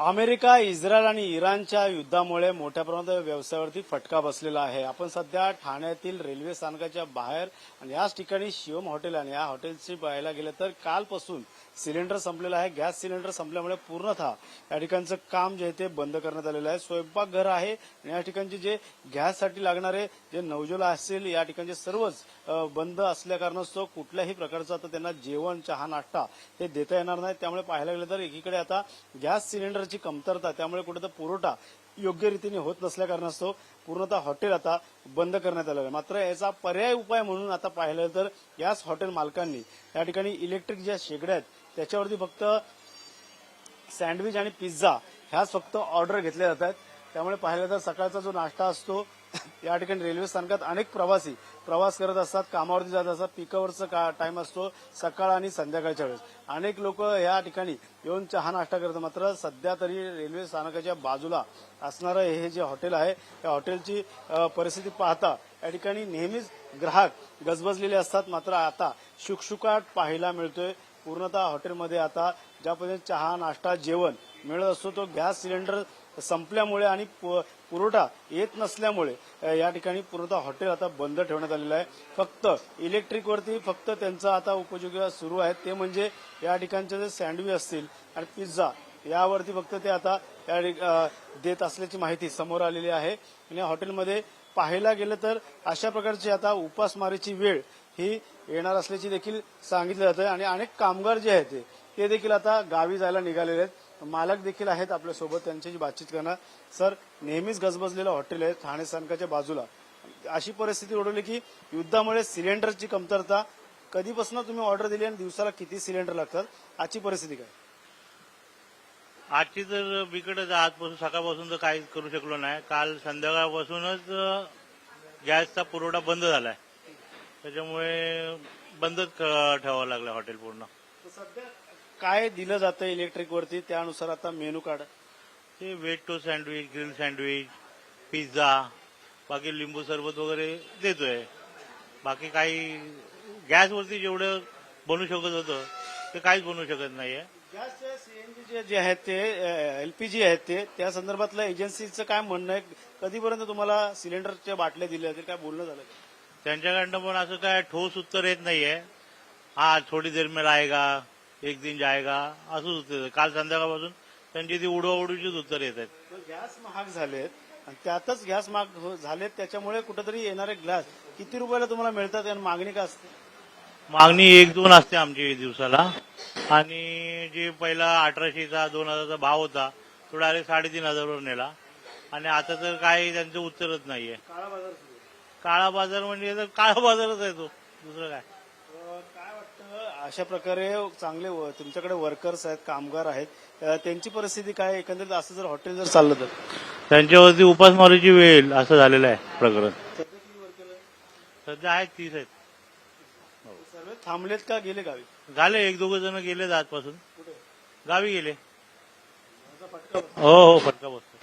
America, Israel आणि इराणच्या युद्धामुळे मोठ्या प्रमाणात व्यवसायावरती फटका बसलेला आहे। आपण सध्या ठाण्यातील रेल्वे स्थानकाच्या बाहेर आणि याच ठिकाणी शिवम हॉटेल आणि या हॉटेलची पाहायला गेलं तर कालपासून सिलेंडर संपलेला आहे। गॅस सिलेंडर संपल्यामुळे पूर्णतः या ठिकाणचं काम जे आहे ते बंद करण्यात आलेलं आहे। स्वयंपाकघर आहे आणि या ठिकाणचे जे गॅससाठी लागणारे जे नौजल असतील या ठिकाणचे सर्वच बंद असल्या कारणास्तव कुठल्याही प्रकारचं आता त्यांना जेवण, चहा, नाश्ता हे देता येणार नाही। त्यामुळे पाहायला गेलं तर एकीकडे आता गॅस सिलेंडरची कमतरता, त्यामुळे कुठे पुरवठा योग्य रीतीने होत नसल्या कारणास्तव पूर्णतः हॉटेल आता बंद करण्यात आलेलं आहे। मात्र याचा पर्याय उपाय म्हणून आता पाहिलं तर याच हॉटेल मालकांनी या ठिकाणी इलेक्ट्रिक ज्या शेगड्या आहेत त्याच्यावरती फक्त सँडविच आणि पिझ्झा ह्याच फक्त ऑर्डर घेतल्या जात आहेत। त्यामुळे पाहिलं तर सकाळचा जो नाश्ता असतो या ठिकाणी रेल्वे स्थानकात अनेक प्रवासी प्रवास करत असतात, कामावरती जात असतात। पिकावरचा टाइम असतो सकाळ आणि संध्याकाळच्या वेळेस अनेक लोक या ठिकाणी येऊन चहा नाश्ता करतात। मात्र सध्या तरी रेल्वे स्थानकाच्या बाजूला असणारं हे जे हॉटेल आहे या हॉटेलची परिस्थिती पाहता या ठिकाणी नेहमीच ग्राहक गजबजलेले असतात। मात्र आता शुकशुकाट पाहायला मिळतोय। पूर्णतः हॉटेलमध्ये आता ज्या पद्धतीने चहा, नाश्ता, जेवण मिळत असतो तो गॅस सिलेंडर संपल्यामुळे आणि पुरवठा येत नसल्यामुळे या ठिकाणी पूर्णतः हॉटेल आता बंद ठेवण्यात आलेलं आहे। फक्त इलेक्ट्रिकवरती फक्त त्यांचा आता उपजीविका सुरू आहे, ते म्हणजे या ठिकाणचे जे सँडविच असतील आणि पिझ्झा यावरती फक्त ते आता देत असल्याची माहिती समोर आलेली आहे। आणि हॉटेलमध्ये पाहायला गेलं तर अशा प्रकारची आता उपासमारीची वेळ ही येणार असल्याची देखील सांगितलं जातं आणि अनेक कामगार जे आहेत ते देखील आता गावी जायला निघालेले आहेत। मालक देखील आहेत आपल्यासोबत, त्यांच्याशी बातचीत करणार। सर, नेहमीच गजबजलेलं हॉटेल आहे ठाणे स्थानकाच्या बाजूला, अशी परिस्थिती ओढवली की युद्धामुळे सिलेंडरची कमतरता, कधीपासून तुम्ही ऑर्डर दिली आणि दिवसाला किती सिलेंडर लागतात, आजची परिस्थिती काय? आजची तर बिकटच, आजपासून सकाळपासून तर काहीच करू शकलो नाही। काल संध्याकाळपासूनच गॅसचा पुरवठा बंद झालाय, त्याच्यामुळे बंदच ठेवावं लागलं हॉटेल पूर्ण। सध्या काय दिलं जातं इलेक्ट्रिक वरती, त्यानुसार आता मेनू कार्ड ते वेट toast sandwich, grill sandwich, pizza, बाकी लिंबू सरबत वगैरे देतोय। बाकी काही गॅसवरती जेवढं बनवू शकत होतं ते काहीच बनवू शकत नाहीये। गॅसचे सीएनजी जे आहेत ते एलपीजी आहेत ते त्या संदर्भातलं एजन्सीचं काय म्हणणं आहे? कधीपर्यंत तुम्हाला सिलेंडरच्या बाटल्या दिल्या जातील, काय बोलणं झालं? त्यांच्याकडनं पण असं काय ठोस उत्तर येत नाहीये। हा थोडी देर में आएगा, एक दिन जाएगा असंच उत्तर। काल संध्याकाळपासून त्यांची ती उडवाउडीचीच उत्तर येत आहेत। गॅस महाग झालेत आणि त्यातच गॅस महाग झालेत, त्याच्यामुळे कुठेतरी येणारे ग्लास किती रुपयाला तुम्हाला मिळतात आणि मागणी का असते? मागणी 1-2 असते आमची दिवसाला, आणि जे पहिला 1800चा 2000चा भाव होता तो डायरेक्ट 3500वर नेला, आणि आता तर काही त्यांचं उत्तरच नाहीये। काळा बाजार काळा बाजार म्हणजे तर काळा बाजारच आहे तो, दुसरं काय। काय वाटतं अशा प्रकारे चांगले तुमच्याकडे वर्कर्स आहेत, कामगार आहेत, त्यांची परिस्थिती काय? एकंदरीत असं जर हॉटेल जर चाललं तर त्यांच्यावरती उपासमारीची वेळ असं झालेलं आहे प्रकरण। सध्या आहेत 30 आहेत। सर्व थांबलेत का गेले गावी? झाले 1-2 जण गेलेत आजपासून, कुठे गावी गेले। फटका हो, फटका बसतो।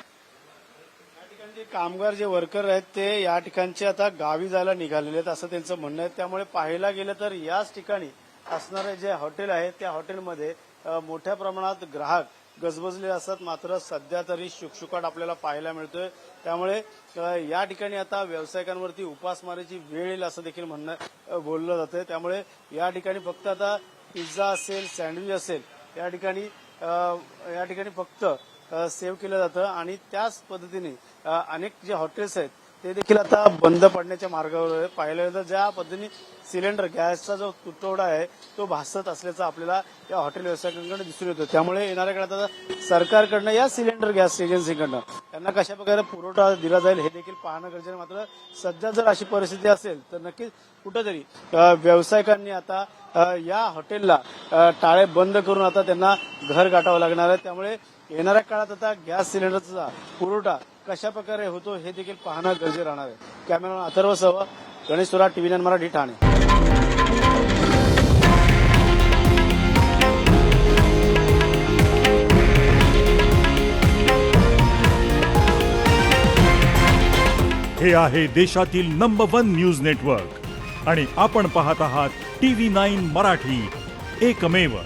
या ठिकाणचे कामगार जे वर्कर आहेत ते या ठिकाणचे आता गावी जायला निघालेले आहेत असं त्यांचं म्हणणं आहे। त्यामुळे पाहायला गेलं तर याच ठिकाणी असणारे जे हॉटेल आहे त्या हॉटेलमध्ये मोठ्या प्रमाणात ग्राहक गजबजलेले असतात। मात्र सध्या तरी शुकशुकाट आपल्याला पाहायला मिळतोय। त्यामुळे या ठिकाणी आता व्यावसायिकांवरती उपासमारीची वेळ येईल असं देखील म्हणणं बोललं जातंय। त्यामुळे या ठिकाणी फक्त आता पिझ्झा असेल, सँडविच असेल, या ठिकाणी फक्त सेव्ह केलं जातं आणि त्याच पद्धतीने अनेक जे हॉटेल्स आहेत ते देखील आता बंद पडण्याच्या मार्गावर आहे। पाहिलं तर ज्या पद्धतीने सिलेंडर गॅसचा जो तुटवडा आहे तो भासत असल्याचं आपल्याला या हॉटेल व्यावसायिकांकडे दिसून येतो। त्यामुळे येणाऱ्या काळात आता सरकारकडनं या सिलेंडर गॅस एजन्सीकडनं त्यांना कशा प्रकारे पुरवठा दिला जाईल हे देखील पाहणं गरजेचं आहे। मात्र सध्या जर अशी परिस्थिती असेल तर नक्कीच कुठेतरी व्यावसायिकांनी आता या हॉटेलला टाळे बंद करून आता त्यांना घर गाठावं लागणार आहे। त्यामुळे येणाऱ्या काळात आता गॅस सिलेंडरचा पुरवठा कशा प्रकारे होतो हे देखील पाहणं गरजेचं राहणार आहे। कॅमेरामॅन अथर्व सह गणेश सुरा, TV9 मराठी, ठाणे। हे आहे देशातील नंबर 1 न्यूज नेटवर्क आणि आपण पाहत आहात TV9 मराठी, एकमेव।